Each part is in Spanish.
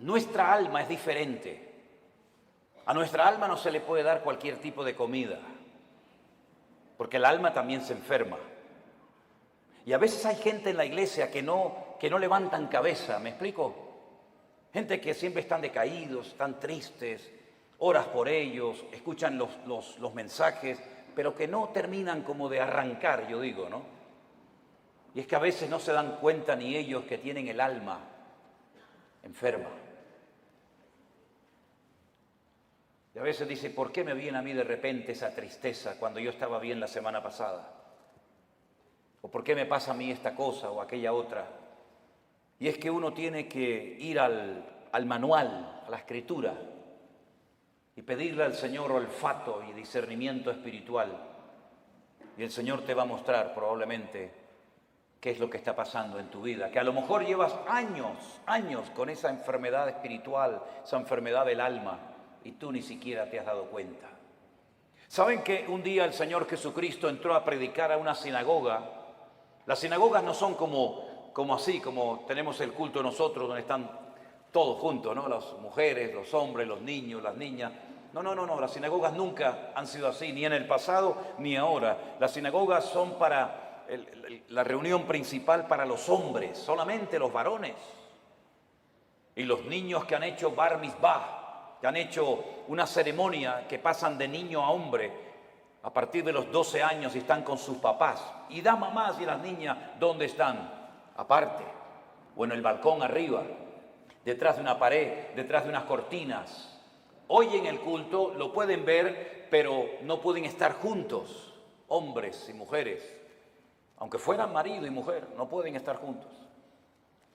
Nuestra alma es diferente. A nuestra alma no se le puede dar cualquier tipo de comida, porque el alma también se enferma. Y a veces hay gente en la iglesia que no levantan cabeza, ¿me explico? Gente que siempre están decaídos, están tristes, oras por ellos, escuchan los mensajes, pero que no terminan como de arrancar, yo digo, ¿no? Y es que a veces no se dan cuenta ni ellos que tienen el alma enferma. Y a veces dice, ¿por qué me viene a mí de repente esa tristeza cuando yo estaba bien la semana pasada? ¿O por qué me pasa a mí esta cosa o aquella otra? Y es que uno tiene que ir al manual, a la escritura, y pedirle al Señor olfato y discernimiento espiritual. Y el Señor te va a mostrar probablemente qué es lo que está pasando en tu vida. Que a lo mejor llevas años con esa enfermedad espiritual, esa enfermedad del alma, y tú ni siquiera te has dado cuenta. ¿Saben que un día el Señor Jesucristo entró a predicar a una sinagoga? Las sinagogas no son como así, como tenemos el culto nosotros, donde están todos juntos, ¿no? Las mujeres, los hombres, los niños, las niñas. No. Las sinagogas nunca han sido así, ni en el pasado ni ahora. Las sinagogas son para la reunión principal para los hombres, solamente los varones. Y los niños que han hecho bar mitzvah, que han hecho una ceremonia que pasan de niño a hombre a partir de los 12 años y están con sus papás. Y las mamás y las niñas, ¿dónde están? Aparte, o en el balcón arriba, detrás de una pared, detrás de unas cortinas. Hoy en el culto lo pueden ver, pero no pueden estar juntos, hombres y mujeres. Aunque fueran marido y mujer, no pueden estar juntos.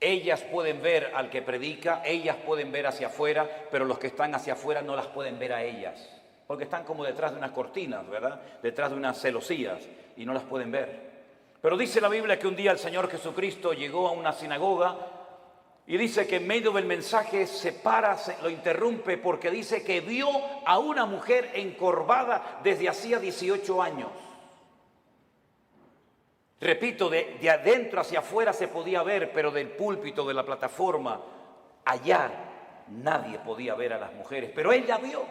Ellas pueden ver al que predica, ellas pueden ver hacia afuera, pero los que están hacia afuera no las pueden ver a ellas, porque están como detrás de unas cortinas, ¿verdad? Detrás de unas celosías y no las pueden ver. Pero dice la Biblia que un día el Señor Jesucristo llegó a una sinagoga y dice que en medio del mensaje se para, lo interrumpe porque dice que vio a una mujer encorvada desde hacía 18 años. Repito, de adentro hacia afuera se podía ver, pero del púlpito, de la plataforma, allá nadie podía ver a las mujeres. Pero él la vio,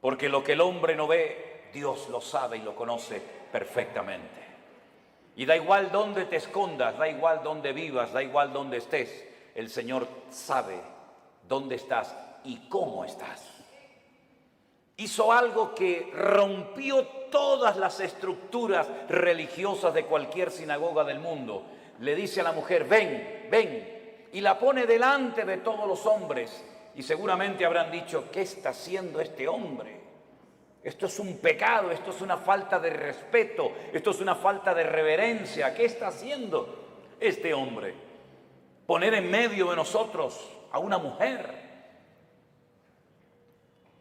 porque lo que el hombre no ve, Dios lo sabe y lo conoce perfectamente. Y da igual dónde te escondas, da igual dónde vivas, da igual dónde estés, el Señor sabe dónde estás y cómo estás. Hizo algo que rompió todas las estructuras religiosas de cualquier sinagoga del mundo. Le dice a la mujer, ven, y la pone delante de todos los hombres. Y seguramente habrán dicho, ¿qué está haciendo este hombre? Esto es un pecado, esto es una falta de respeto, esto es una falta de reverencia. ¿Qué está haciendo este hombre? Poner en medio de nosotros a una mujer.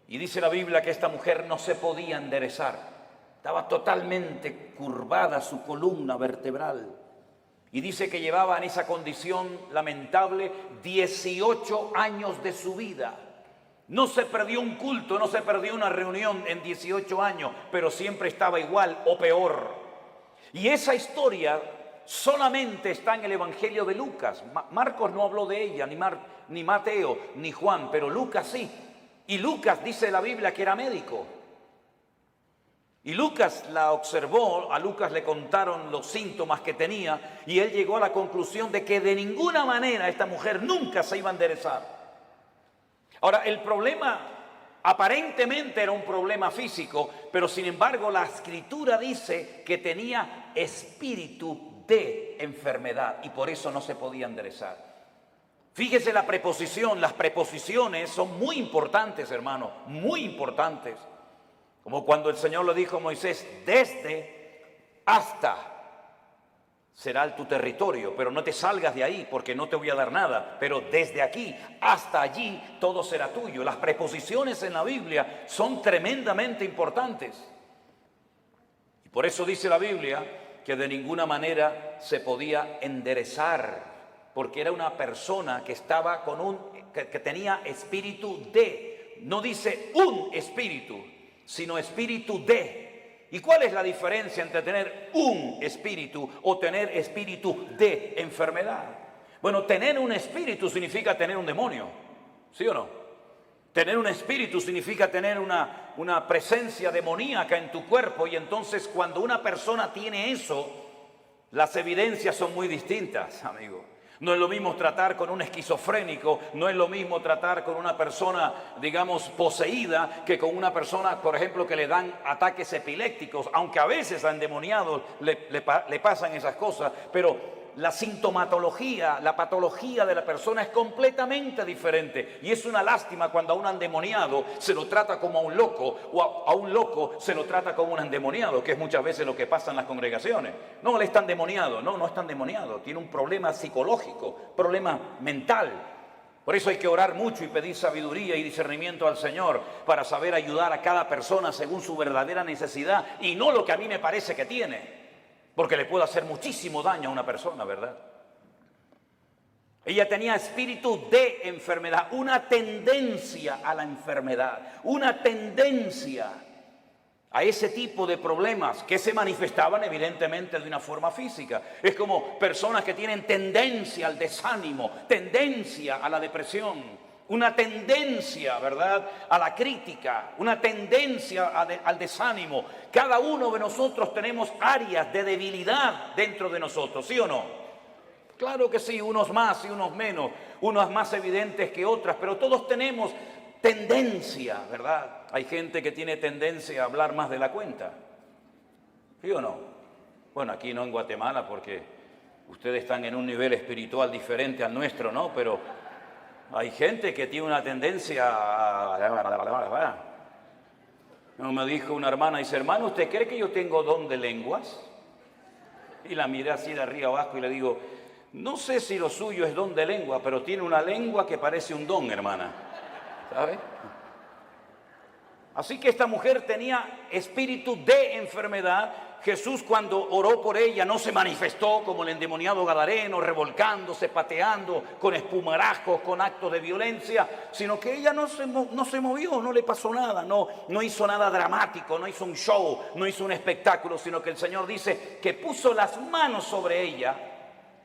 Y dice la Biblia que esta mujer no se podía enderezar. Estaba totalmente curvada su columna vertebral. Y dice que llevaba en esa condición lamentable 18 años de su vida. No se perdió un culto, no se perdió una reunión en 18 años, pero siempre estaba igual o peor. Y esa historia solamente está en el Evangelio de Lucas. Marcos no habló de ella, ni Mateo, ni Juan, pero Lucas sí. Y Lucas dice la Biblia que era médico. Y Lucas la observó, a Lucas le contaron los síntomas que tenía y él llegó a la conclusión de que de ninguna manera esta mujer nunca se iba a enderezar. Ahora, el problema aparentemente era un problema físico, pero sin embargo la Escritura dice que tenía espíritu de enfermedad y por eso no se podía enderezar. Fíjese la preposición, las preposiciones son muy importantes, hermano, muy importantes. Como cuando el Señor le dijo a Moisés, desde hasta será tu territorio, pero no te salgas de ahí porque no te voy a dar nada, pero desde aquí hasta allí todo será tuyo. Las preposiciones en la Biblia son tremendamente importantes. Y por eso dice la Biblia que de ninguna manera se podía enderezar, porque era una persona que estaba que tenía espíritu de, no dice un espíritu, sino espíritu de. ¿Y cuál es la diferencia entre tener un espíritu o tener espíritu de enfermedad? Bueno, tener un espíritu significa tener un demonio, ¿sí o no? Tener un espíritu significa tener una presencia demoníaca en tu cuerpo, y entonces cuando una persona tiene eso, las evidencias son muy distintas, amigo. No es lo mismo tratar con un esquizofrénico, no es lo mismo tratar con una persona, digamos, poseída, que con una persona, por ejemplo, que le dan ataques epilépticos, aunque a veces a endemoniados le pasan esas cosas, pero la sintomatología, la patología de la persona es completamente diferente. Y es una lástima cuando a un endemoniado se lo trata como a un loco, o a un loco se lo trata como un endemoniado, que es muchas veces lo que pasa en las congregaciones. No, él está endemoniado. No, no está endemoniado. Tiene un problema psicológico, problema mental. Por eso hay que orar mucho y pedir sabiduría y discernimiento al Señor para saber ayudar a cada persona según su verdadera necesidad y no lo que a mí me parece que tiene. Porque le puede hacer muchísimo daño a una persona, ¿verdad? Ella tenía espíritu de enfermedad, una tendencia a la enfermedad, una tendencia a ese tipo de problemas que se manifestaban evidentemente de una forma física. Es como personas que tienen tendencia al desánimo, tendencia a la depresión, una tendencia, ¿verdad?, a la crítica, una tendencia al desánimo. Cada uno de nosotros tenemos áreas de debilidad dentro de nosotros, ¿sí o no? Claro que sí, unos más y unos menos, unas más evidentes que otras, pero todos tenemos tendencia, ¿verdad? Hay gente que tiene tendencia a hablar más de la cuenta, ¿sí o no? Bueno, aquí no en Guatemala porque ustedes están en un nivel espiritual diferente al nuestro, ¿no? Pero hay gente que tiene una tendencia a... Me dijo una hermana, dice, hermano, ¿usted cree que yo tengo don de lenguas? Y la miré así de arriba abajo y le digo, no sé si lo suyo es don de lengua, pero tiene una lengua que parece un don, hermana. ¿Sabe? Así que esta mujer tenía espíritu de enfermedad. Jesús, cuando oró por ella, no se manifestó como el endemoniado gadareno, revolcándose, pateando, con espumarajos, con actos de violencia, sino que ella no se movió, no le pasó nada, no hizo nada dramático, no hizo un show, no hizo un espectáculo, sino que el Señor dice que puso las manos sobre ella,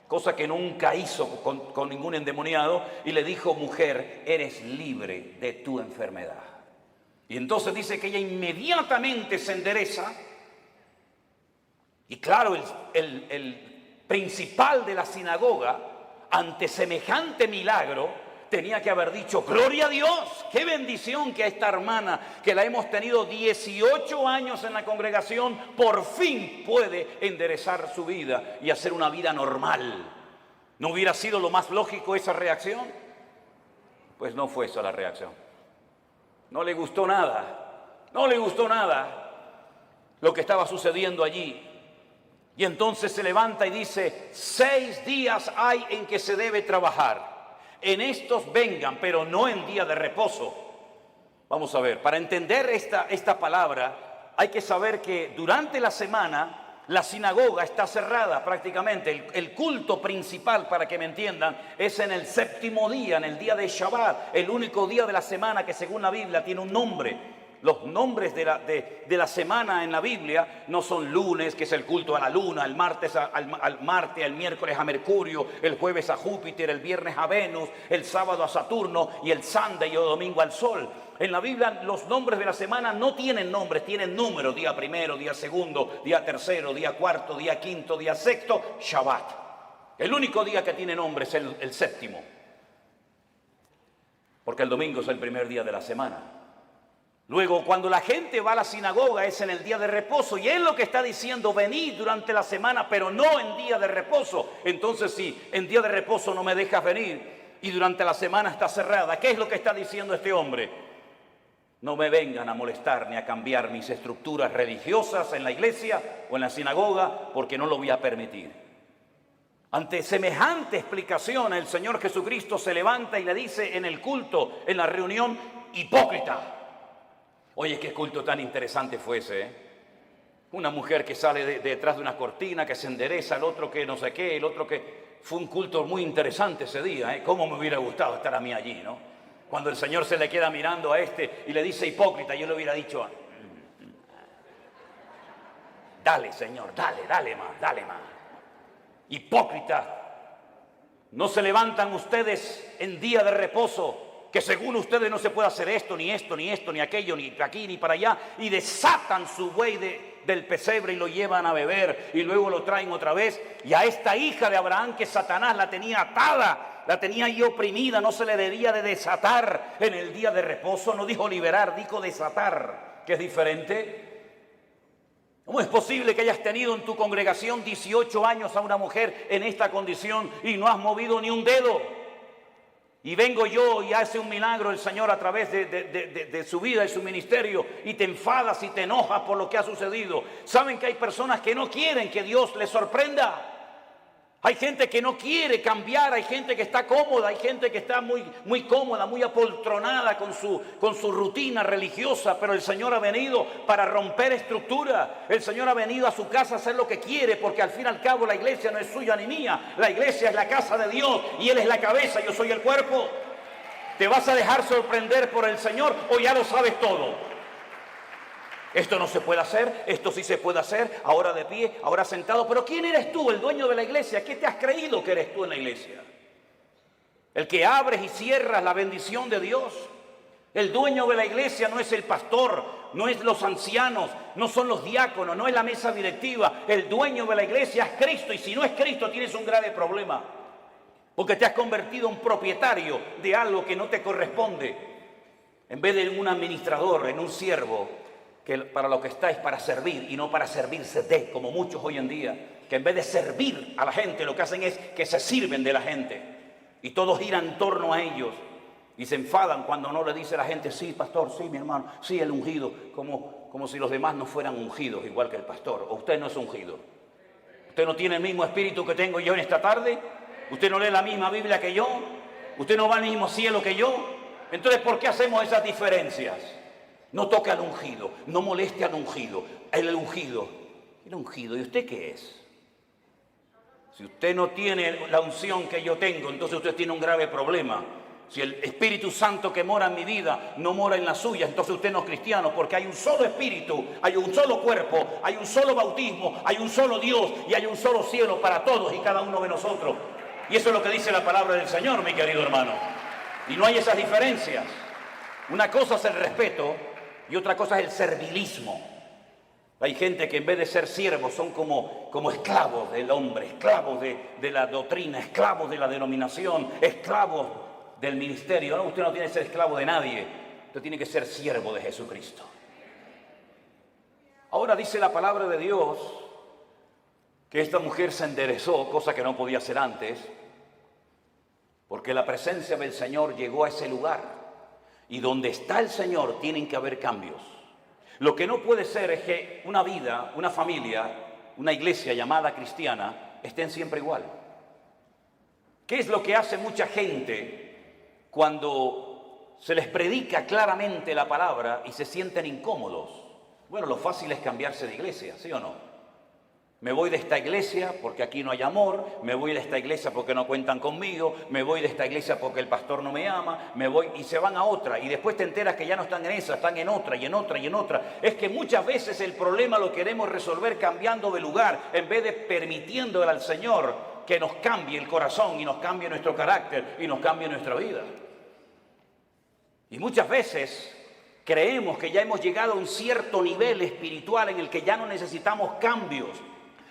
cosa que nunca hizo con ningún endemoniado, y le dijo, mujer, eres libre de tu enfermedad. Y entonces dice que ella inmediatamente se endereza. Y claro, el principal de la sinagoga, ante semejante milagro, tenía que haber dicho, gloria a Dios, qué bendición que a esta hermana, que la hemos tenido 18 años en la congregación, por fin puede enderezar su vida y hacer una vida normal. ¿No hubiera sido lo más lógico esa reacción? Pues no fue esa la reacción. No le gustó nada, no le gustó nada lo que estaba sucediendo allí. Y entonces se levanta y dice, 6 días hay en que se debe trabajar. En estos vengan, pero no en día de reposo. Vamos a ver, para entender esta palabra, hay que saber que durante la semana la sinagoga está cerrada prácticamente. El culto principal, para que me entiendan, es en el 7º día, en el día de Shabbat, el único día de la semana que según la Biblia tiene un nombre. Los nombres de la semana en la Biblia no son lunes, que es el culto a la luna, el martes al Marte, el miércoles a Mercurio, el jueves a Júpiter, el viernes a Venus, el sábado a Saturno y el Sunday o domingo al Sol. En la Biblia los nombres de la semana no tienen nombres, tienen números: día primero, día segundo, día tercero, día cuarto, día quinto, día sexto, Shabbat. El único día que tiene nombre es el 7º, porque el domingo es el primer día de la semana. Luego, cuando la gente va a la sinagoga es en el día de reposo, y él lo que está diciendo, venid durante la semana, pero no en día de reposo. Entonces, si en día de reposo no me dejas venir y durante la semana está cerrada, ¿qué es lo que está diciendo este hombre? No me vengan a molestar ni a cambiar mis estructuras religiosas en la iglesia o en la sinagoga, porque no lo voy a permitir. Ante semejante explicación, el Señor Jesucristo se levanta y le dice en el culto, en la reunión, hipócrita. Oye, qué culto tan interesante fue ese, ¿eh? Una mujer que sale detrás de una cortina, que se endereza, el otro que no sé qué, el otro que... Fue un culto muy interesante ese día, ¿eh? Cómo me hubiera gustado estar a mí allí, ¿no? Cuando el Señor se le queda mirando a este y le dice hipócrita, yo le hubiera dicho, dale, Señor, dale más. Hipócrita. No se levantan ustedes en día de reposo, que según ustedes no se puede hacer esto, ni esto, ni esto, ni aquello, ni aquí, ni para allá, y desatan su buey del pesebre y lo llevan a beber, y luego lo traen otra vez. Y a esta hija de Abraham, que Satanás la tenía atada, la tenía ahí oprimida, no se le debía de desatar en el día de reposo. No dijo liberar, dijo desatar, que es diferente. ¿Cómo es posible que hayas tenido en tu congregación 18 años a una mujer en esta condición y no has movido ni un dedo? Y vengo yo y hace un milagro el Señor a través de su vida y su ministerio, y te enfadas y te enojas por lo que ha sucedido. ¿Saben que hay personas que no quieren que Dios les sorprenda? Hay gente que no quiere cambiar, hay gente que está cómoda, hay gente que está muy cómoda, muy apoltronada con su rutina religiosa, pero el Señor ha venido para romper estructura. El Señor ha venido a su casa a hacer lo que quiere, porque al fin y al cabo la iglesia no es suya ni mía. La iglesia es la casa de Dios y Él es la cabeza, yo soy el cuerpo. ¿Te vas a dejar sorprender por el Señor o ya lo sabes todo? Esto no se puede hacer, esto sí se puede hacer, ahora de pie, ahora sentado. Pero ¿quién eres tú, el dueño de la iglesia? ¿Qué te has creído que eres tú en la iglesia? El que abres y cierras la bendición de Dios. El dueño de la iglesia no es el pastor, no es los ancianos, no son los diáconos, no es la mesa directiva. El dueño de la iglesia es Cristo, y si no es Cristo tienes un grave problema. Porque te has convertido en propietario de algo que no te corresponde. En vez de un administrador, en un siervo, que para lo que está es para servir y no para servirse de, como muchos hoy en día, que en vez de servir a la gente lo que hacen es que se sirven de la gente y todo gira en torno a ellos y se enfadan cuando no le dice a la gente: sí, pastor, sí, mi hermano, sí, el ungido, como si los demás no fueran ungidos igual que el pastor. ¿O usted no es ungido? ¿Usted no tiene el mismo espíritu que tengo yo en esta tarde? ¿Usted no lee la misma Biblia que yo? ¿Usted no va al mismo cielo que yo? Entonces, ¿por qué hacemos esas diferencias? No toque al ungido, no moleste al ungido. El ungido. ¿Y usted qué es? Si usted no tiene la unción que yo tengo, entonces usted tiene un grave problema. Si el Espíritu Santo que mora en mi vida no mora en la suya, entonces usted no es cristiano, porque hay un solo Espíritu, hay un solo cuerpo, hay un solo bautismo, hay un solo Dios y hay un solo cielo para todos y cada uno de nosotros. Y eso es lo que dice la palabra del Señor, mi querido hermano. Y no hay esas diferencias. Una cosa es el respeto y otra cosa es el servilismo. Hay gente que en vez de ser siervos son como esclavos del hombre, esclavos de la doctrina, esclavos de la denominación, esclavos del ministerio. No, usted no tiene que ser esclavo de nadie, usted tiene que ser siervo de Jesucristo. Ahora dice la palabra de Dios que esta mujer se enderezó, cosa que no podía hacer antes, porque la presencia del Señor llegó a ese lugar. Y donde está el Señor tienen que haber cambios. Lo que no puede ser es que una vida, una familia, una iglesia llamada cristiana estén siempre igual. ¿Qué es lo que hace mucha gente cuando se les predica claramente la palabra y se sienten incómodos? Bueno, lo fácil es cambiarse de iglesia, ¿sí o no? Me voy de esta iglesia porque aquí no hay amor, me voy de esta iglesia porque no cuentan conmigo, me voy de esta iglesia porque el pastor no me ama, me voy y se van a otra y después te enteras que ya no están en esa, están en otra y en otra y en otra. Es que muchas veces el problema lo queremos resolver cambiando de lugar en vez de permitiéndole al Señor que nos cambie el corazón y nos cambie nuestro carácter y nos cambie nuestra vida. Y muchas veces creemos que ya hemos llegado a un cierto nivel espiritual en el que ya no necesitamos cambios.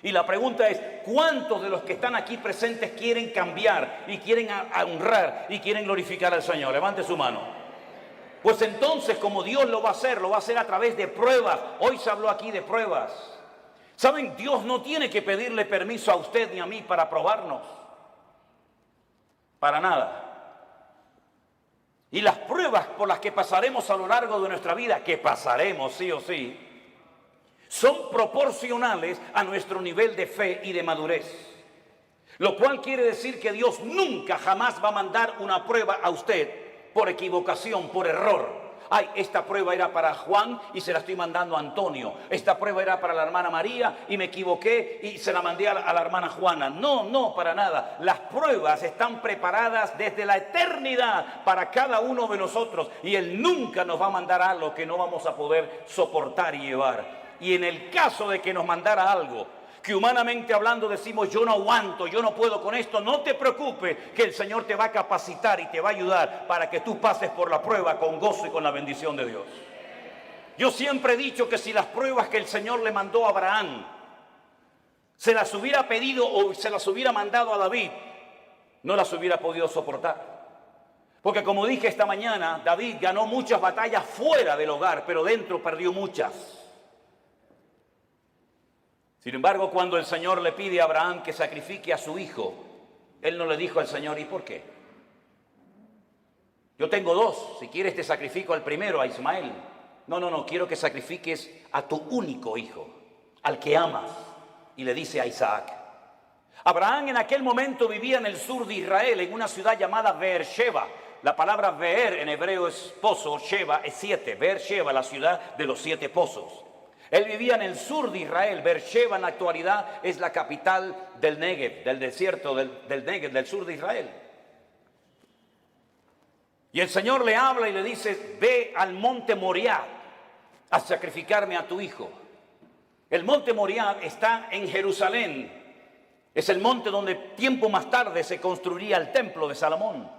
Y la pregunta es, ¿cuántos de los que están aquí presentes quieren cambiar y quieren honrar y quieren glorificar al Señor? Levante su mano. Pues entonces, como Dios lo va a hacer a través de pruebas. Hoy se habló aquí de pruebas. ¿Saben? Dios no tiene que pedirle permiso a usted ni a mí para probarnos. Para nada. Y las pruebas por las que pasaremos a lo largo de nuestra vida, que pasaremos sí o sí, son proporcionales a nuestro nivel de fe y de madurez. Lo cual quiere decir que Dios nunca jamás va a mandar una prueba a usted por equivocación, por error. Ay, esta prueba era para Juan y se la estoy mandando a Antonio. Esta prueba era para la hermana María y me equivoqué y se la mandé a la hermana Juana. No, para nada. Las pruebas están preparadas desde la eternidad para cada uno de nosotros. Y Él nunca nos va a mandar algo que no vamos a poder soportar y llevar. Y en el caso de que nos mandara algo que humanamente hablando decimos, yo no aguanto, yo no puedo con esto, no te preocupes, que el Señor te va a capacitar y te va a ayudar para que tú pases por la prueba con gozo y con la bendición de Dios. Yo siempre he dicho que si las pruebas que el Señor le mandó a Abraham se las hubiera pedido o se las hubiera mandado a David, no las hubiera podido soportar. Porque como dije esta mañana, David ganó muchas batallas fuera del hogar, pero dentro perdió muchas. Sin embargo, cuando el Señor le pide a Abraham que sacrifique a su hijo, él no le dijo al Señor, ¿y por qué? Yo tengo dos, si quieres te sacrifico al primero, a Ismael. No, quiero que sacrifiques a tu único hijo, al que amas. Y le dice a Isaac. Abraham en aquel momento vivía en el sur de Israel, en una ciudad llamada Beersheba. La palabra Beer en hebreo es pozo, Sheba es 7. Beersheba, la ciudad de los 7 pozos. Él vivía en el sur de Israel. Beersheba en la actualidad es la capital del Negev, del desierto del Negev, del sur de Israel. Y el Señor le habla y le dice, ve al monte Moriah a sacrificarme a tu hijo. El monte Moriah está en Jerusalén. Es el monte donde tiempo más tarde se construiría el templo de Salomón.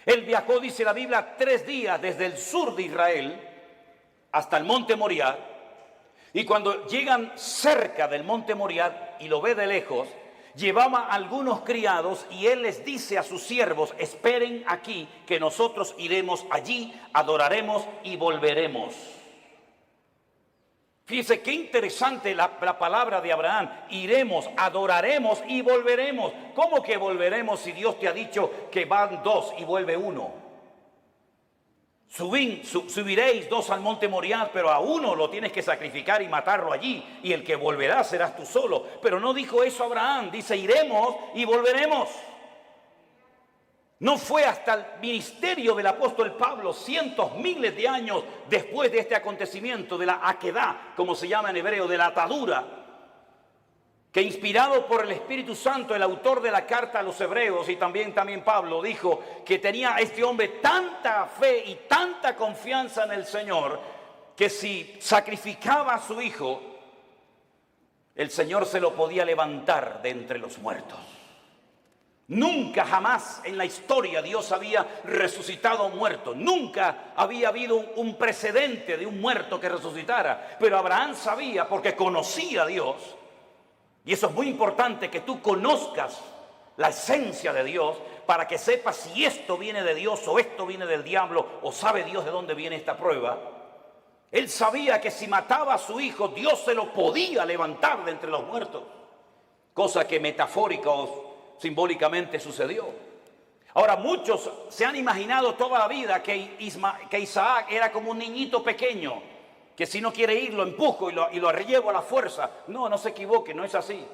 Él viajó, dice la Biblia, 3 días desde el sur de Israel hasta el monte Moriah. Y cuando llegan cerca del monte Moriah y lo ve de lejos, llevaba a algunos criados y él les dice a sus siervos, esperen aquí que nosotros iremos allí, adoraremos y volveremos. Fíjese qué interesante la palabra de Abraham. Iremos, adoraremos y volveremos. ¿Cómo que volveremos si Dios te ha dicho que van 2 y vuelve 1? Subiréis 2 al monte Moriah, pero a uno lo tienes que sacrificar y matarlo allí. Y el que volverá serás tú solo. Pero no dijo eso Abraham. Dice, iremos y volveremos. No fue hasta el ministerio del apóstol Pablo, cientos, miles de años después de este acontecimiento, de la aquedá, como se llama en hebreo, de la atadura, que inspirado por el Espíritu Santo, el autor de la carta a los hebreos y también Pablo, dijo que tenía este hombre tanta fe y tanta confianza en el Señor, que si sacrificaba a su hijo, el Señor se lo podía levantar de entre los muertos. Nunca jamás en la historia Dios había resucitado a un muerto. Nunca había habido un precedente de un muerto que resucitara. Pero Abraham sabía porque conocía a Dios. Y eso es muy importante, que tú conozcas la esencia de Dios para que sepas si esto viene de Dios o esto viene del diablo o sabe Dios de dónde viene esta prueba. Él sabía que si mataba a su hijo, Dios se lo podía levantar de entre los muertos. Cosa que metafórica o simbólicamente sucedió. Ahora, muchos se han imaginado toda la vida que Isaac era como un niñito pequeño, que si no quiere ir lo empujo y lo llevo a la fuerza. No se equivoque, no es así.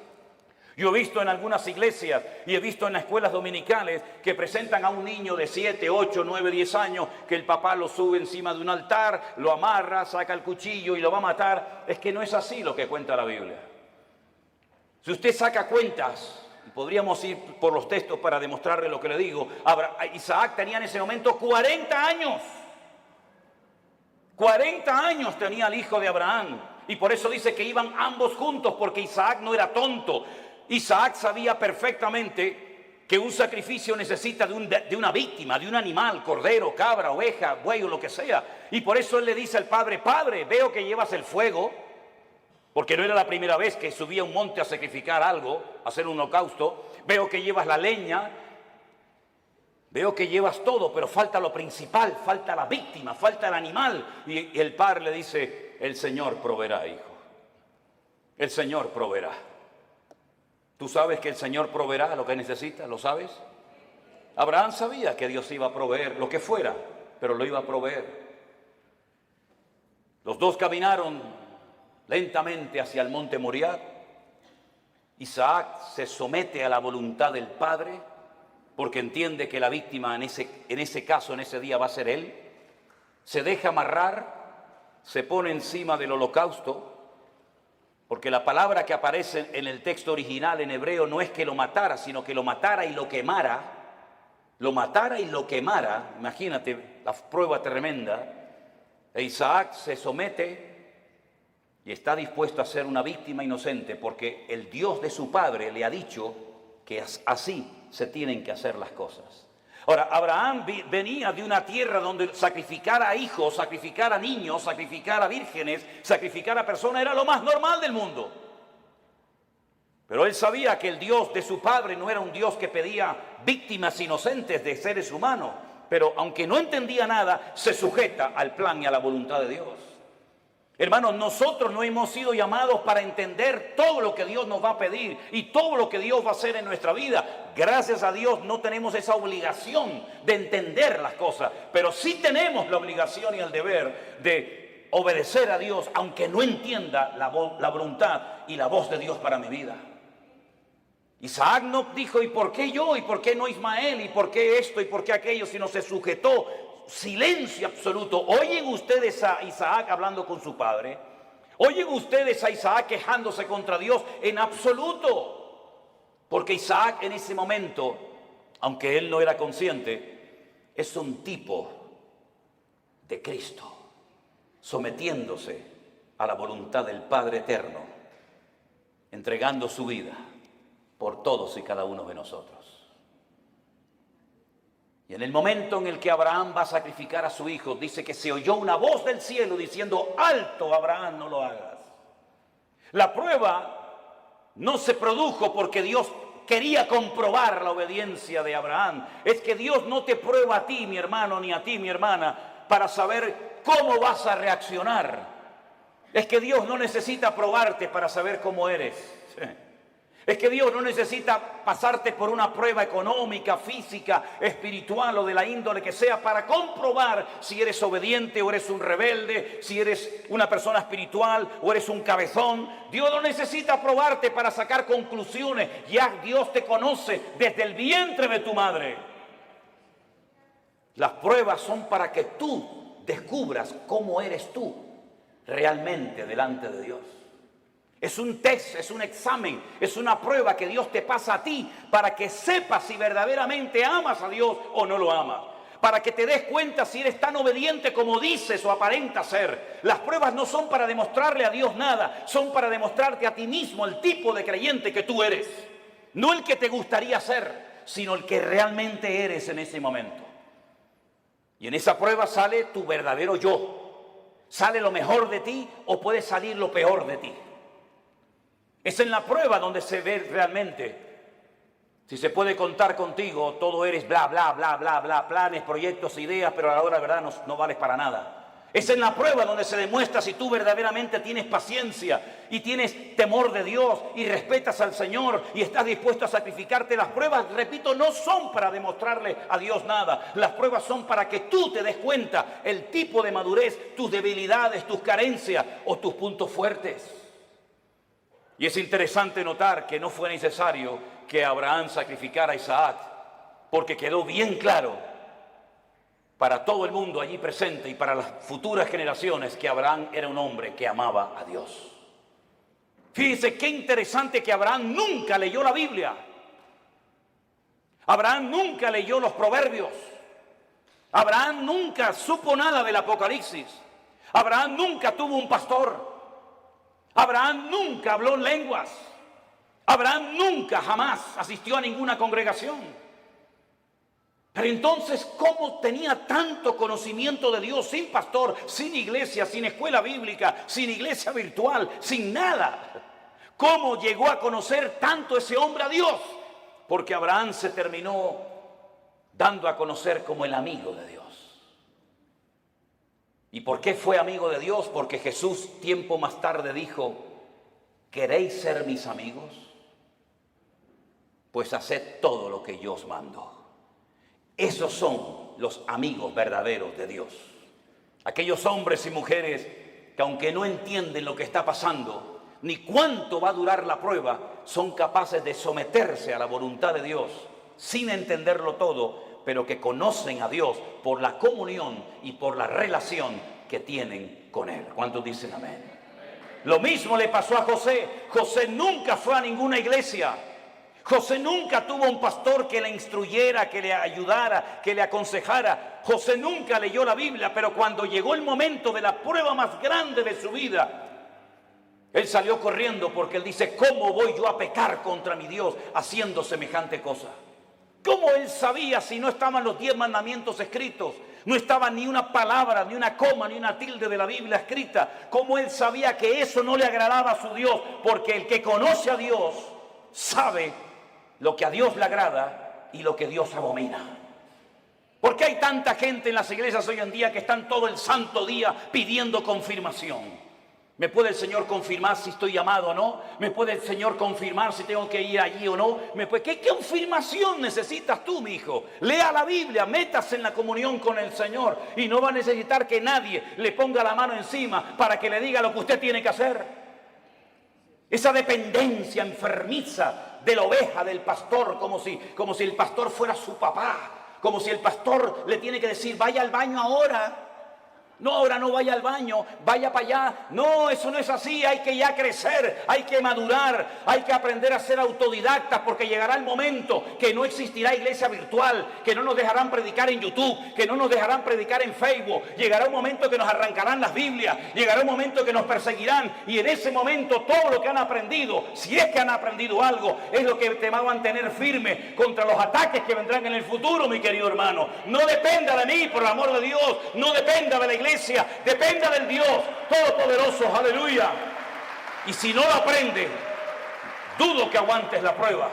Yo he visto en algunas iglesias y he visto en las escuelas dominicales que presentan a un niño de 7, 8, 9, 10 años, que el papá lo sube encima de un altar, lo amarra, saca el cuchillo y lo va a matar. Es que no es así lo que cuenta la Biblia. Si usted saca cuentas, podríamos ir por los textos para demostrarle lo que le digo. Isaac tenía en ese momento 40 años. 40 años tenía el hijo de Abraham. Y por eso dice que iban ambos juntos, porque Isaac no era tonto. Isaac sabía perfectamente que un sacrificio necesita de una víctima, de un animal, cordero, cabra, oveja, buey o lo que sea. Y por eso él le dice al padre, padre, veo que llevas el fuego. Porque no era la primera vez que subía a un monte a sacrificar algo, a hacer un holocausto. Veo que llevas la leña, veo que llevas todo, pero falta lo principal, falta la víctima, falta el animal. Y el padre le dice, el Señor proveerá, hijo. El Señor proveerá. ¿Tú sabes que el Señor proveerá lo que necesitas? ¿Lo sabes? Abraham sabía que Dios iba a proveer lo que fuera, pero lo iba a proveer. Los dos caminaron lentamente hacia el monte Moriah. Isaac se somete a la voluntad del padre porque entiende que la víctima en ese caso, en ese día, va a ser él. Se deja amarrar, se pone encima del holocausto, porque la palabra que aparece en el texto original en hebreo no es que lo matara, sino que lo matara y lo quemara. Lo matara y lo quemara. Imagínate la prueba tremenda. E Isaac se somete y está dispuesto a ser una víctima inocente porque el Dios de su padre le ha dicho que así se tienen que hacer las cosas. Ahora, Abraham venía de una tierra donde sacrificar a hijos, sacrificar a niños, sacrificar a vírgenes, sacrificar a personas era lo más normal del mundo. Pero él sabía que el Dios de su padre no era un Dios que pedía víctimas inocentes de seres humanos. Pero aunque no entendía nada, se sujeta al plan y a la voluntad de Dios. Hermanos, nosotros no hemos sido llamados para entender todo lo que Dios nos va a pedir y todo lo que Dios va a hacer en nuestra vida. Gracias a Dios no tenemos esa obligación de entender las cosas, pero sí tenemos la obligación y el deber de obedecer a Dios, aunque no entienda la voluntad y la voz de Dios para mi vida. Isaac no dijo, ¿y por qué yo? ¿Y por qué no Ismael? ¿Y por qué esto? ¿Y por qué aquello? Sino se sujetó. Silencio absoluto. ¿Oyen ustedes a Isaac hablando con su padre? ¿Oyen ustedes a Isaac quejándose contra Dios? En absoluto. Porque Isaac en ese momento, aunque él no era consciente, es un tipo de Cristo, sometiéndose a la voluntad del Padre Eterno, entregando su vida por todos y cada uno de nosotros. Y en el momento en el que Abraham va a sacrificar a su hijo, dice que se oyó una voz del cielo diciendo, alto Abraham, no lo hagas. La prueba no se produjo porque Dios quería comprobar la obediencia de Abraham. Es que Dios no te prueba a ti, mi hermano, ni a ti, mi hermana, para saber cómo vas a reaccionar. Es que Dios no necesita probarte para saber cómo eres. Es que Dios no necesita pasarte por una prueba económica, física, espiritual o de la índole que sea para comprobar si eres obediente o eres un rebelde, si eres una persona espiritual o eres un cabezón. Dios no necesita probarte para sacar conclusiones. Ya Dios te conoce desde el vientre de tu madre. Las pruebas son para que tú descubras cómo eres tú realmente delante de Dios. Es un test, es un examen, es una prueba que Dios te pasa a ti para que sepas si verdaderamente amas a Dios o no lo amas. Para que te des cuenta si eres tan obediente como dices o aparentas ser. Las pruebas no son para demostrarle a Dios nada, son para demostrarte a ti mismo el tipo de creyente que tú eres. No el que te gustaría ser, sino el que realmente eres en ese momento. Y en esa prueba sale tu verdadero yo. Sale lo mejor de ti o puede salir lo peor de ti. Es en la prueba donde se ve realmente si se puede contar contigo. Todo eres bla, bla, bla, bla, bla, planes, proyectos, ideas, pero a la hora de verdad no vales para nada. Es en la prueba donde se demuestra si tú verdaderamente tienes paciencia y tienes temor de Dios y respetas al Señor y estás dispuesto a sacrificarte. Las pruebas, repito, no son para demostrarle a Dios nada. Las pruebas son para que tú te des cuenta el tipo de madurez, tus debilidades, tus carencias o tus puntos fuertes. Y es interesante notar que no fue necesario que Abraham sacrificara a Isaac, porque quedó bien claro para todo el mundo allí presente y para las futuras generaciones que Abraham era un hombre que amaba a Dios. Fíjense qué interesante que Abraham nunca leyó la Biblia. Abraham nunca leyó los Proverbios. Abraham nunca supo nada del Apocalipsis. Abraham nunca tuvo un pastor. Abraham nunca habló lenguas. Abraham nunca, jamás asistió a ninguna congregación. Pero entonces, ¿cómo tenía tanto conocimiento de Dios sin pastor, sin iglesia, sin escuela bíblica, sin iglesia virtual, sin nada? ¿Cómo llegó a conocer tanto ese hombre a Dios? Porque Abraham se terminó dando a conocer como el amigo de Dios. ¿Y por qué fue amigo de Dios? Porque Jesús tiempo más tarde dijo, ¿queréis ser mis amigos? Pues haced todo lo que yo os mando. Esos son los amigos verdaderos de Dios. Aquellos hombres y mujeres que aunque no entienden lo que está pasando, ni cuánto va a durar la prueba, son capaces de someterse a la voluntad de Dios sin entenderlo todo, pero que conocen a Dios por la comunión y por la relación que tienen con Él. ¿Cuántos dicen amén? Lo mismo le pasó a José. José nunca fue a ninguna iglesia. José nunca tuvo un pastor que le instruyera, que le ayudara, que le aconsejara. José nunca leyó la Biblia, pero cuando llegó el momento de la prueba más grande de su vida, Él salió corriendo porque él dice, ¿cómo voy yo a pecar contra mi Dios haciendo semejante cosa? ¿Cómo él sabía si no estaban los 10 mandamientos escritos? No estaba ni una palabra, ni una coma, ni una tilde de la Biblia escrita. ¿Cómo él sabía que eso no le agradaba a su Dios? Porque el que conoce a Dios sabe lo que a Dios le agrada y lo que Dios abomina. ¿Por qué hay tanta gente en las iglesias hoy en día que están todo el santo día pidiendo confirmación? ¿Me puede el Señor confirmar si estoy llamado o no? ¿Me puede el Señor confirmar si tengo que ir allí o no? ¿Qué confirmación necesitas tú, mi hijo? Lea la Biblia, métase en la comunión con el Señor y no va a necesitar que nadie le ponga la mano encima para que le diga lo que usted tiene que hacer. Esa dependencia enfermiza de la oveja, del pastor, como si el pastor fuera su papá, como si el pastor le tiene que decir, vaya al baño ahora. No, ahora no vaya al baño, vaya para allá. No, eso no es así, hay que ya crecer, hay que madurar, hay que aprender a ser autodidactas, porque llegará el momento que no existirá iglesia virtual, que no nos dejarán predicar en YouTube, que no nos dejarán predicar en Facebook. Llegará un momento que nos arrancarán las Biblias, llegará un momento que nos perseguirán, y en ese momento todo lo que han aprendido, si es que han aprendido algo, es lo que te va a mantener firme contra los ataques que vendrán en el futuro, mi querido hermano. No dependa de mí, por el amor de Dios, no dependa de la iglesia, dependa del Dios Todopoderoso, aleluya. Y si no lo aprende, dudo que aguantes la prueba,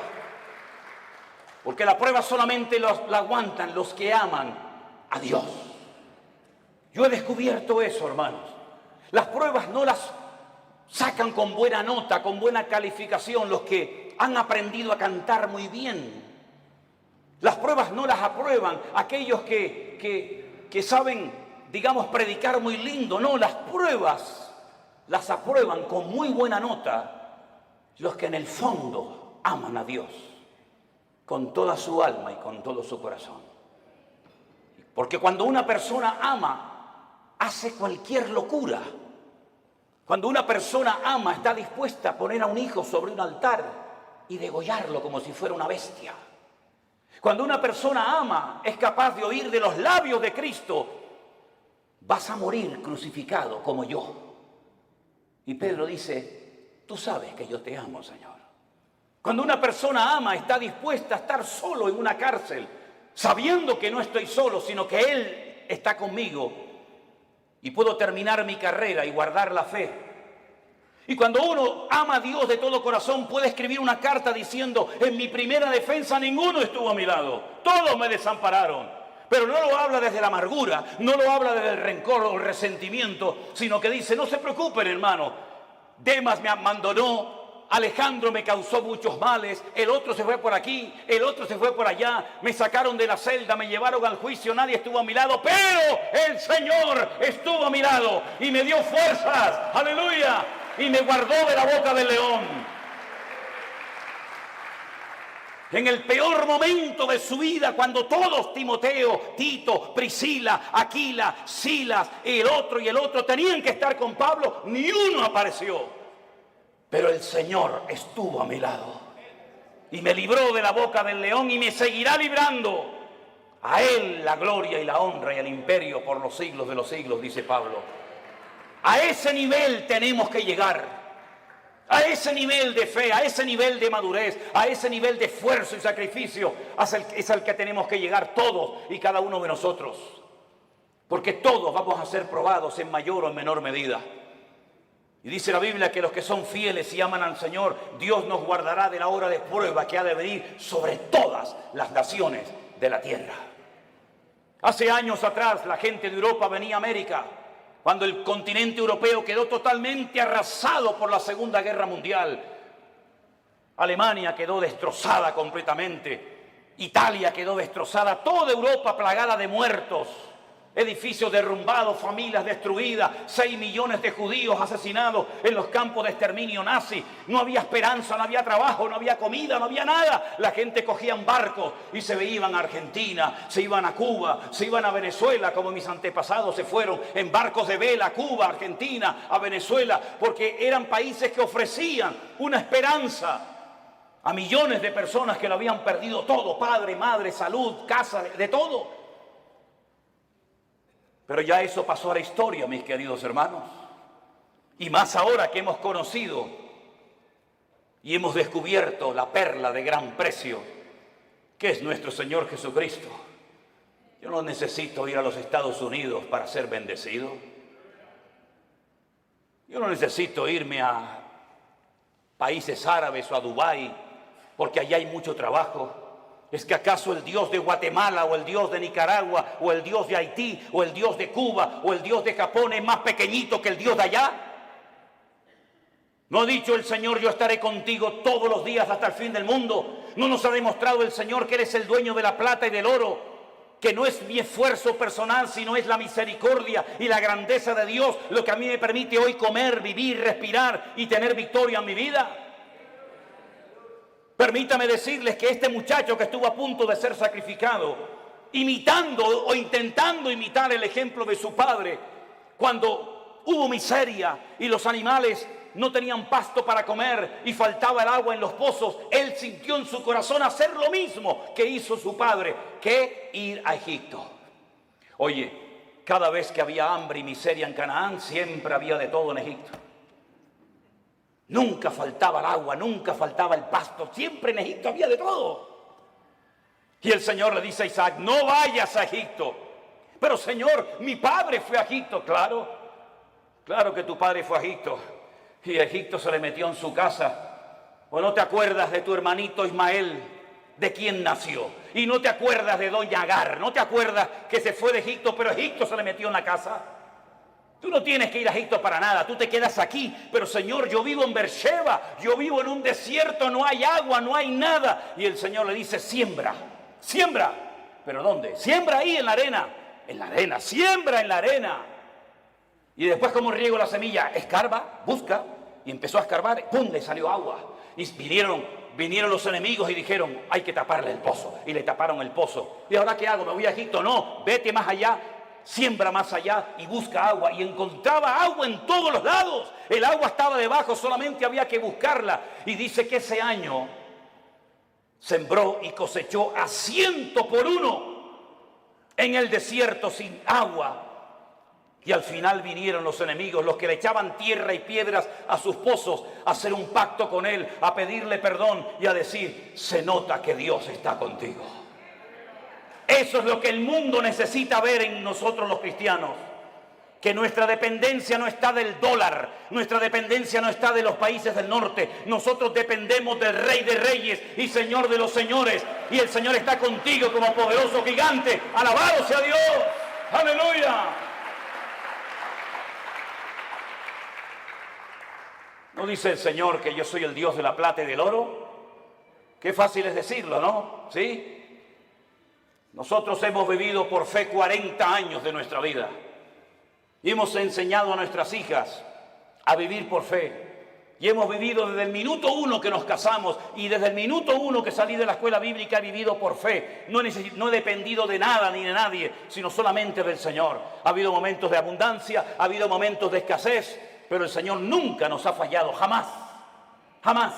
porque la prueba solamente la aguantan los que aman a Dios. Yo he descubierto eso, hermanos. Las pruebas no las sacan con buena nota, con buena calificación los que han aprendido a cantar muy bien. Las pruebas no las aprueban aquellos que saben, digamos, predicar muy lindo. No, las pruebas las aprueban con muy buena nota los que en el fondo aman a Dios con toda su alma y con todo su corazón. Porque cuando una persona ama, hace cualquier locura. Cuando una persona ama, está dispuesta a poner a un hijo sobre un altar y degollarlo como si fuera una bestia. Cuando una persona ama, es capaz de oír de los labios de Cristo, vas a morir crucificado como yo. Y Pedro dice, tú sabes que yo te amo, Señor. Cuando una persona ama, está dispuesta a estar solo en una cárcel, sabiendo que no estoy solo, sino que Él está conmigo y puedo terminar mi carrera y guardar la fe. Y cuando uno ama a Dios de todo corazón, puede escribir una carta diciendo, en mi primera defensa ninguno estuvo a mi lado, todos me desampararon. Pero no lo habla desde la amargura, no lo habla desde el rencor o el resentimiento, sino que dice, no se preocupen, hermano, Demas me abandonó, Alejandro me causó muchos males, el otro se fue por aquí, el otro se fue por allá, me sacaron de la celda, me llevaron al juicio, nadie estuvo a mi lado, pero el Señor estuvo a mi lado y me dio fuerzas, aleluya, y me guardó de la boca del león. En el peor momento de su vida, cuando todos, Timoteo, Tito, Priscila, Aquila, Silas, el otro, tenían que estar con Pablo, ni uno apareció. Pero el Señor estuvo a mi lado y me libró de la boca del león y me seguirá librando. A Él la gloria y la honra y el imperio por los siglos de los siglos, dice Pablo. A ese nivel tenemos que llegar. A ese nivel de fe, a ese nivel de madurez, a ese nivel de esfuerzo y sacrificio es al que tenemos que llegar todos y cada uno de nosotros. Porque todos vamos a ser probados en mayor o en menor medida. Y dice la Biblia que los que son fieles y aman al Señor, Dios nos guardará de la hora de prueba que ha de venir sobre todas las naciones de la tierra. Hace años atrás la gente de Europa venía a América, cuando el continente europeo quedó totalmente arrasado por la Segunda Guerra Mundial. Alemania quedó destrozada completamente, Italia quedó destrozada, toda Europa plagada de muertos, edificios derrumbados, familias destruidas, 6 millones de judíos asesinados en los campos de exterminio nazi. No había esperanza, no había trabajo, no había comida, no había nada. La gente cogía barcos y se iban a Argentina, se iban a Cuba, se iban a Venezuela, como mis antepasados se fueron en barcos de vela a Cuba, Argentina, a Venezuela, porque eran países que ofrecían una esperanza a millones de personas que lo habían perdido todo, padre, madre, salud, casa, de todo. Pero ya eso pasó a la historia, mis queridos hermanos. Y más ahora que hemos conocido y hemos descubierto la perla de gran precio, que es nuestro Señor Jesucristo. Yo no necesito ir a los Estados Unidos para ser bendecido. Yo no necesito irme a países árabes o a Dubái, porque allá hay mucho trabajo. ¿Es que acaso el Dios de Guatemala o el Dios de Nicaragua o el Dios de Haití o el Dios de Cuba o el Dios de Japón es más pequeñito que el Dios de allá? ¿No ha dicho el Señor, yo estaré contigo todos los días hasta el fin del mundo? ¿No nos ha demostrado el Señor que eres el dueño de la plata y del oro? Que no es mi esfuerzo personal, sino es la misericordia y la grandeza de Dios lo que a mí me permite hoy comer, vivir, respirar y tener victoria en mi vida. Permítame decirles que este muchacho que estuvo a punto de ser sacrificado, imitando o intentando imitar el ejemplo de su padre, cuando hubo miseria y los animales no tenían pasto para comer y faltaba el agua en los pozos, él sintió en su corazón hacer lo mismo que hizo su padre, que ir a Egipto. Oye, cada vez que había hambre y miseria en Canaán, siempre había de todo en Egipto. Nunca faltaba el agua, nunca faltaba el pasto, siempre en Egipto había de todo. Y el Señor le dice a Isaac, no vayas a Egipto. Pero Señor, mi padre fue a Egipto. Claro que tu padre fue a Egipto. Y Egipto se le metió en su casa. ¿O no te acuerdas de tu hermanito Ismael, de quién nació? Y no te acuerdas de doña Agar, no te acuerdas que se fue de Egipto, pero Egipto se le metió en la casa. Tú no tienes que ir a Egipto para nada, tú te quedas aquí. Pero Señor, yo vivo en Beersheba, yo vivo en un desierto, no hay agua, no hay nada. Y el Señor le dice, siembra. ¿Pero dónde? Siembra ahí en la arena, siembra en la arena. Y después, ¿cómo riego la semilla? Escarba, busca, y empezó a escarbar, ¡pum!, le salió agua. Y vinieron los enemigos y dijeron, hay que taparle el pozo. Y le taparon el pozo. ¿Y ahora qué hago? ¿Me voy a Egipto? No, vete más allá. Siembra más allá y busca agua. Y encontraba agua en todos los lados. El agua estaba debajo, solamente había que buscarla. Y dice que ese año sembró y cosechó a 100 por 1 en el desierto sin agua. Y al final vinieron los enemigos, los que le echaban tierra y piedras a sus pozos, a hacer un pacto con él, a pedirle perdón y a decir, se nota que Dios está contigo. Eso es lo que el mundo necesita ver en nosotros los cristianos. Que nuestra dependencia no está del dólar, nuestra dependencia no está de los países del norte. Nosotros dependemos del Rey de Reyes y Señor de los señores. Y el Señor está contigo como poderoso gigante. ¡Alabado sea Dios! ¡Aleluya! ¿No dice el Señor que yo soy el Dios de la plata y del oro? Qué fácil es decirlo, ¿no? ¿Sí? Nosotros hemos vivido por fe 40 años de nuestra vida y hemos enseñado a nuestras hijas a vivir por fe. Y hemos vivido desde el minuto 1 que nos casamos y desde el minuto 1 que salí de la escuela bíblica he vivido por fe. No he dependido de nada ni de nadie, sino solamente del Señor. Ha habido momentos de abundancia, ha habido momentos de escasez, pero el Señor nunca nos ha fallado, jamás, jamás.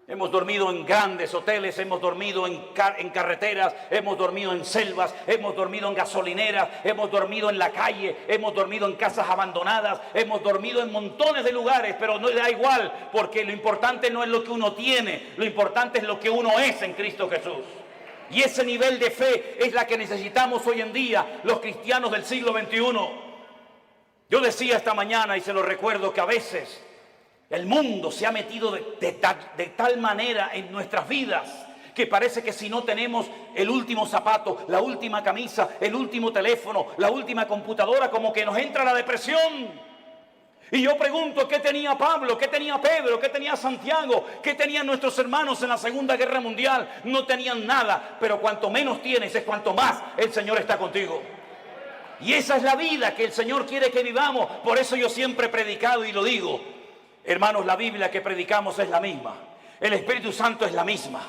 Hemos dormido en grandes hoteles, hemos dormido en carreteras, hemos dormido en selvas, hemos dormido en gasolineras, hemos dormido en la calle, hemos dormido en casas abandonadas, hemos dormido en montones de lugares, pero no le da igual, porque lo importante no es lo que uno tiene, lo importante es lo que uno es en Cristo Jesús. Y ese nivel de fe es la que necesitamos hoy en día los cristianos del siglo XXI. Yo decía esta mañana, y se lo recuerdo, que a veces el mundo se ha metido de tal manera en nuestras vidas que parece que si no tenemos el último zapato, la última camisa, el último teléfono, la última computadora, como que nos entra la depresión. Y yo pregunto, ¿qué tenía Pablo? ¿Qué tenía Pedro? ¿Qué tenía Santiago? ¿Qué tenían nuestros hermanos en la Segunda Guerra Mundial? No tenían nada, pero cuanto menos tienes es cuanto más el Señor está contigo. Y esa es la vida que el Señor quiere que vivamos. Por eso yo siempre he predicado y lo digo. Hermanos, la Biblia que predicamos es la misma. El Espíritu Santo es la misma.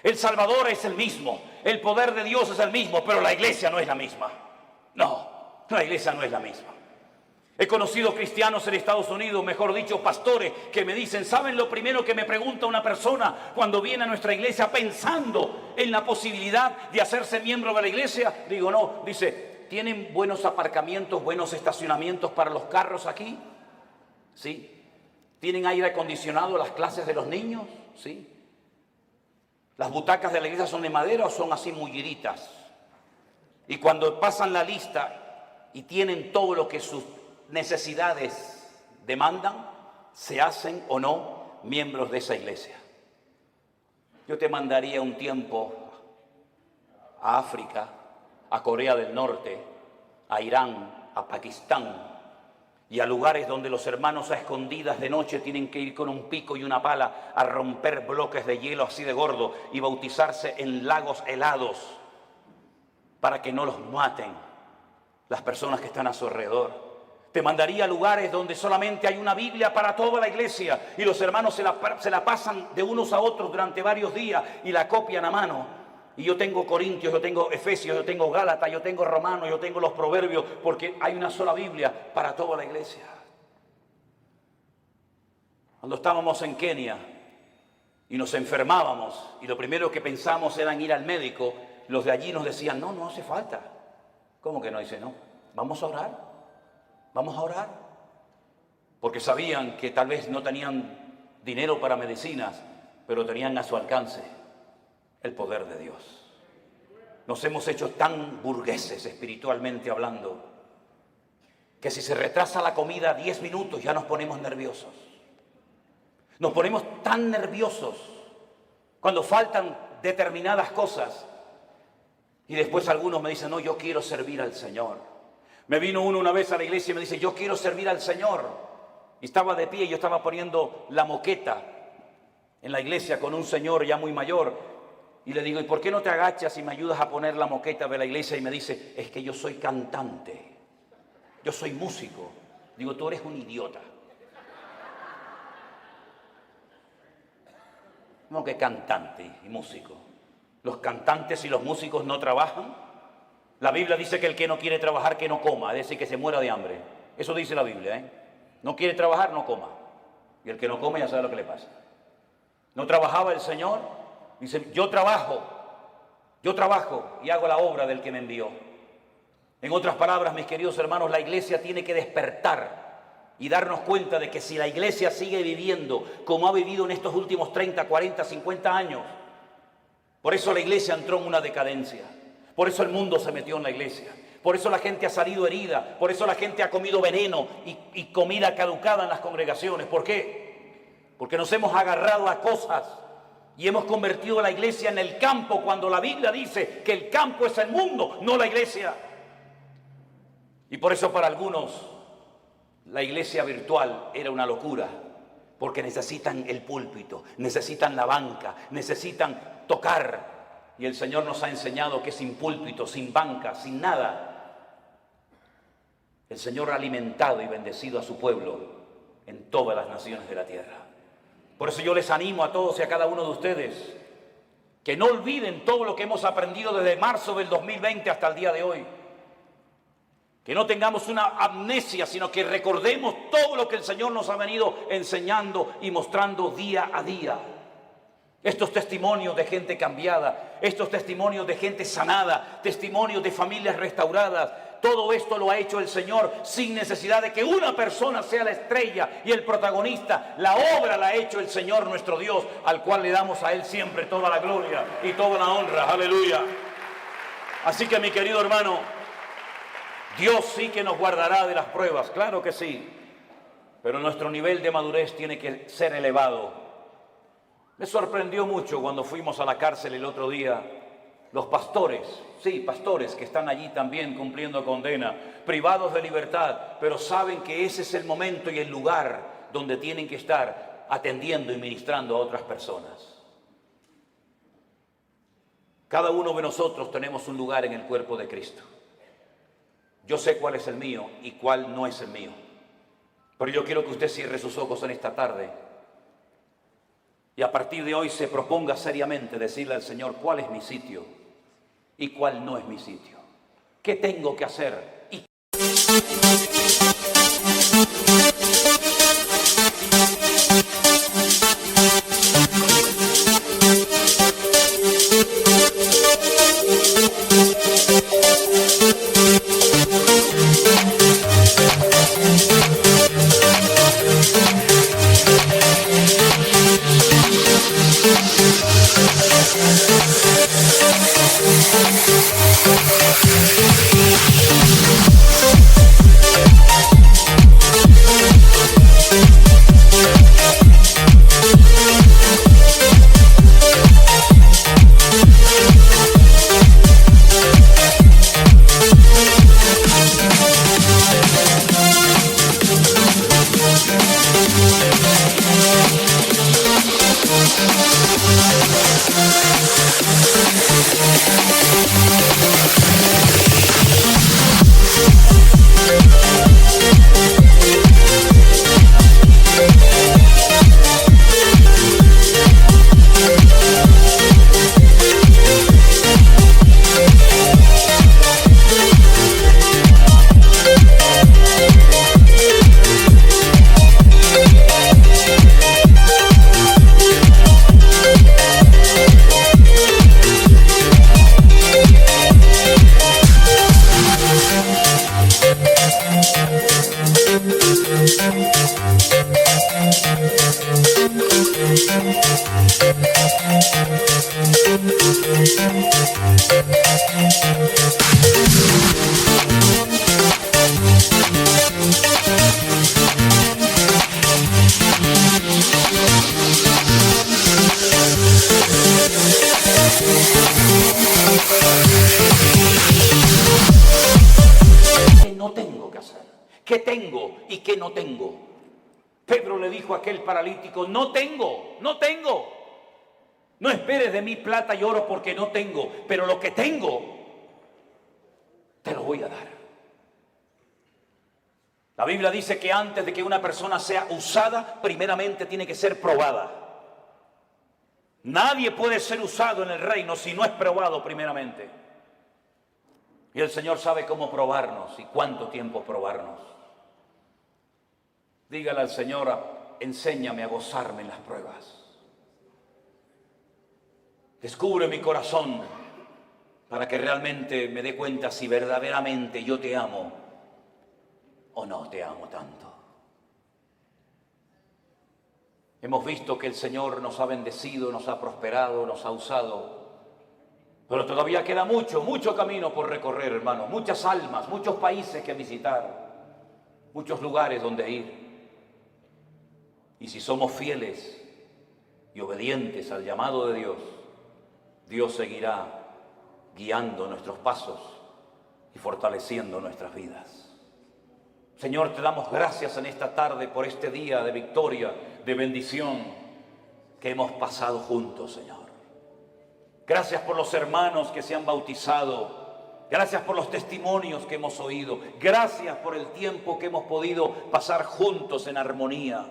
El Salvador es el mismo. El poder de Dios es el mismo. Pero la iglesia no es la misma. No, la iglesia no es la misma. He conocido cristianos en Estados Unidos, mejor dicho, pastores, que me dicen, ¿saben lo primero que me pregunta una persona cuando viene a nuestra iglesia pensando en la posibilidad de hacerse miembro de la iglesia? Digo, no, dice, ¿tienen buenos aparcamientos, buenos estacionamientos para los carros aquí? ¿Sí? ¿Tienen aire acondicionado las clases de los niños? ¿Sí? ¿Las butacas de la iglesia son de madera o son así mulliritas? Y cuando pasan la lista y tienen todo lo que sus necesidades demandan, ¿se hacen o no miembros de esa iglesia? Yo te mandaría un tiempo a África, a Corea del Norte, a Irán, a Pakistán y a lugares donde los hermanos a escondidas de noche tienen que ir con un pico y una pala a romper bloques de hielo así de gordo y bautizarse en lagos helados para que no los maten las personas que están a su alrededor. Te mandaría a lugares donde solamente hay una Biblia para toda la iglesia y los hermanos se la pasan de unos a otros durante varios días y la copian a mano. Y yo tengo Corintios, yo tengo Efesios, yo tengo Gálatas, yo tengo Romanos, yo tengo los Proverbios, porque hay una sola Biblia para toda la iglesia. Cuando estábamos en Kenia y nos enfermábamos y lo primero que pensamos era en ir al médico, los de allí nos decían, no, no hace falta. ¿Cómo que no? Dice, no, vamos a orar, vamos a orar. Porque sabían que tal vez no tenían dinero para medicinas, pero tenían a su alcance el poder de Dios. Nos hemos hecho tan burgueses espiritualmente hablando que si se retrasa la comida 10 minutos ya nos ponemos nerviosos. Nos ponemos tan nerviosos cuando faltan determinadas cosas y después algunos me dicen, no, yo quiero servir al Señor. Me vino uno una vez a la iglesia y me dice, yo quiero servir al Señor. Y estaba de pie y yo estaba poniendo la moqueta en la iglesia con un señor ya muy mayor. Y le digo, ¿y por qué no te agachas y me ayudas a poner la moqueta de la iglesia? Y me dice, es que yo soy cantante, yo soy músico. Digo, tú eres un idiota. No, que cantante y músico. Los cantantes y los músicos no trabajan. La Biblia dice que el que no quiere trabajar, que no coma, es decir, que se muera de hambre. Eso dice la Biblia, ¿eh? No quiere trabajar, no coma. Y el que no come ya sabe lo que le pasa. ¿No trabajaba el Señor? Dice, yo trabajo y hago la obra del que me envió. En otras palabras, mis queridos hermanos, la iglesia tiene que despertar y darnos cuenta de que si la iglesia sigue viviendo como ha vivido en estos últimos 30, 40, 50 años, por eso la iglesia entró en una decadencia, por eso el mundo se metió en la iglesia, por eso la gente ha salido herida, por eso la gente ha comido veneno y comida caducada en las congregaciones. ¿Por qué? Porque nos hemos agarrado a cosas y hemos convertido la iglesia en el campo, cuando la Biblia dice que el campo es el mundo, no la iglesia. Y por eso para algunos la iglesia virtual era una locura, porque necesitan el púlpito, necesitan la banca, necesitan tocar. Y el Señor nos ha enseñado que sin púlpito, sin banca, sin nada, el Señor ha alimentado y bendecido a su pueblo en todas las naciones de la tierra. Por eso yo les animo a todos y a cada uno de ustedes que no olviden todo lo que hemos aprendido desde marzo del 2020 hasta el día de hoy. Que no tengamos una amnesia, sino que recordemos todo lo que el Señor nos ha venido enseñando y mostrando día a día. Estos testimonios de gente cambiada, estos testimonios de gente sanada, testimonios de familias restauradas, todo esto lo ha hecho el Señor sin necesidad de que una persona sea la estrella y el protagonista. La obra la ha hecho el Señor nuestro Dios, al cual le damos a Él siempre toda la gloria y toda la honra. Aleluya. Así que, mi querido hermano, Dios sí que nos guardará de las pruebas, claro que sí, pero nuestro nivel de madurez tiene que ser elevado. Me sorprendió mucho cuando fuimos a la cárcel el otro día, los pastores, sí, pastores que están allí también cumpliendo condena, privados de libertad, pero saben que ese es el momento y el lugar donde tienen que estar atendiendo y ministrando a otras personas. Cada uno de nosotros tenemos un lugar en el cuerpo de Cristo. Yo sé cuál es el mío y cuál no es el mío. Pero yo quiero que usted cierre sus ojos en esta tarde y a partir de hoy se proponga seriamente decirle al Señor cuál es mi sitio y cuál no es mi sitio. ¿Qué tengo que hacer? ¿Qué tengo y qué no tengo? Pedro le dijo a aquel paralítico, no tengo. No esperes de mí plata y oro porque no tengo, pero lo que tengo, te lo voy a dar. La Biblia dice que antes de que una persona sea usada, primeramente tiene que ser probada. Nadie puede ser usado en el reino si no es probado primeramente. Y el Señor sabe cómo probarnos y cuánto tiempo probarnos. Dígale al Señor, enséñame a gozarme en las pruebas. Descubre mi corazón para que realmente me dé cuenta si verdaderamente yo te amo o no te amo tanto. Hemos visto que el Señor nos ha bendecido, nos ha prosperado, nos ha usado. Pero todavía queda mucho camino por recorrer, hermanos. Muchas almas, muchos países que visitar, muchos lugares donde ir. Y si somos fieles y obedientes al llamado de Dios, Dios seguirá guiando nuestros pasos y fortaleciendo nuestras vidas. Señor, te damos gracias en esta tarde por este día de victoria, de bendición que hemos pasado juntos, Señor. Gracias por los hermanos que se han bautizado. Gracias por los testimonios que hemos oído. Gracias por el tiempo que hemos podido pasar juntos en armonía.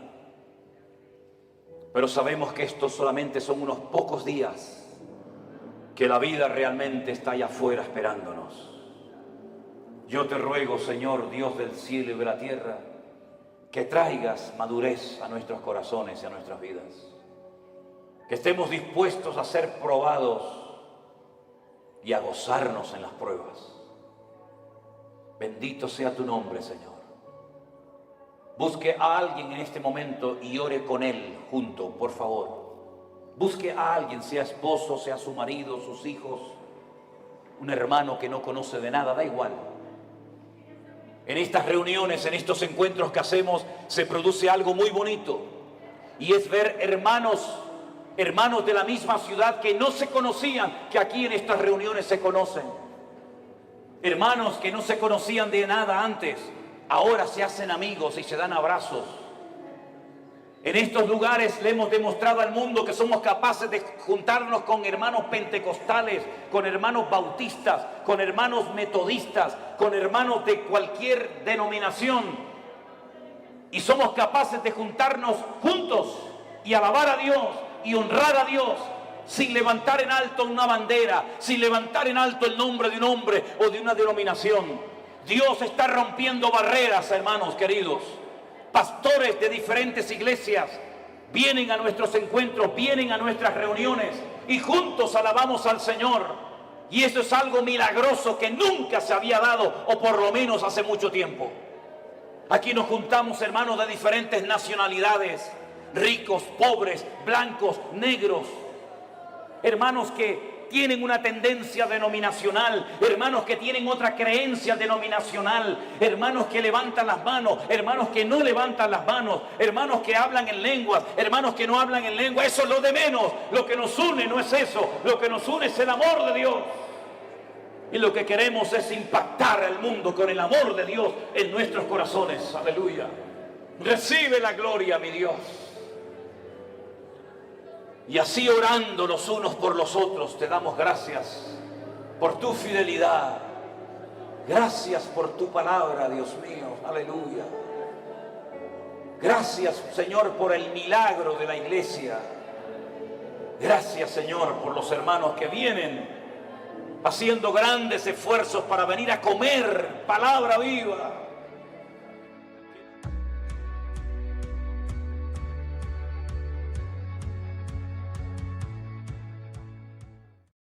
Pero sabemos que estos solamente son unos pocos días, que la vida realmente está allá afuera esperándonos. Yo te ruego, Señor, Dios del cielo y de la tierra, que traigas madurez a nuestros corazones y a nuestras vidas. Que estemos dispuestos a ser probados y a gozarnos en las pruebas. Bendito sea tu nombre, Señor. Busque a alguien en este momento y ore con él junto, por favor. Busque a alguien, sea esposo, sea su marido, sus hijos, un hermano que no conoce de nada, da igual. En estas reuniones, en estos encuentros que hacemos, se produce algo muy bonito. Y es ver hermanos de la misma ciudad que no se conocían, que aquí en estas reuniones se conocen. Hermanos que no se conocían de nada antes, ahora se hacen amigos y se dan abrazos. En estos lugares le hemos demostrado al mundo que somos capaces de juntarnos con hermanos pentecostales, con hermanos bautistas, con hermanos metodistas, con hermanos de cualquier denominación. Y somos capaces de juntarnos juntos y alabar a Dios y honrar a Dios sin levantar en alto una bandera, sin levantar en alto el nombre de un hombre o de una denominación. Dios está rompiendo barreras, hermanos queridos. Pastores de diferentes iglesias vienen a nuestros encuentros, vienen a nuestras reuniones y juntos alabamos al Señor. Y eso es algo milagroso que nunca se había dado, o por lo menos hace mucho tiempo. Aquí nos juntamos hermanos de diferentes nacionalidades, ricos, pobres, blancos, negros, hermanos que tienen una tendencia denominacional, hermanos que tienen otra creencia denominacional, hermanos que levantan las manos, hermanos que no levantan las manos, hermanos que hablan en lenguas, hermanos que no hablan en lengua. Eso es lo de menos. Lo que nos une no es eso, lo que nos une es el amor de Dios. Y lo que queremos es impactar al mundo con el amor de Dios en nuestros corazones. Aleluya. Recibe la gloria, mi Dios. Y así orando los unos por los otros, te damos gracias por tu fidelidad. Gracias por tu palabra, Dios mío. Aleluya. Gracias, Señor, por el milagro de la iglesia. Gracias, Señor, por los hermanos que vienen haciendo grandes esfuerzos para venir a comer palabra viva.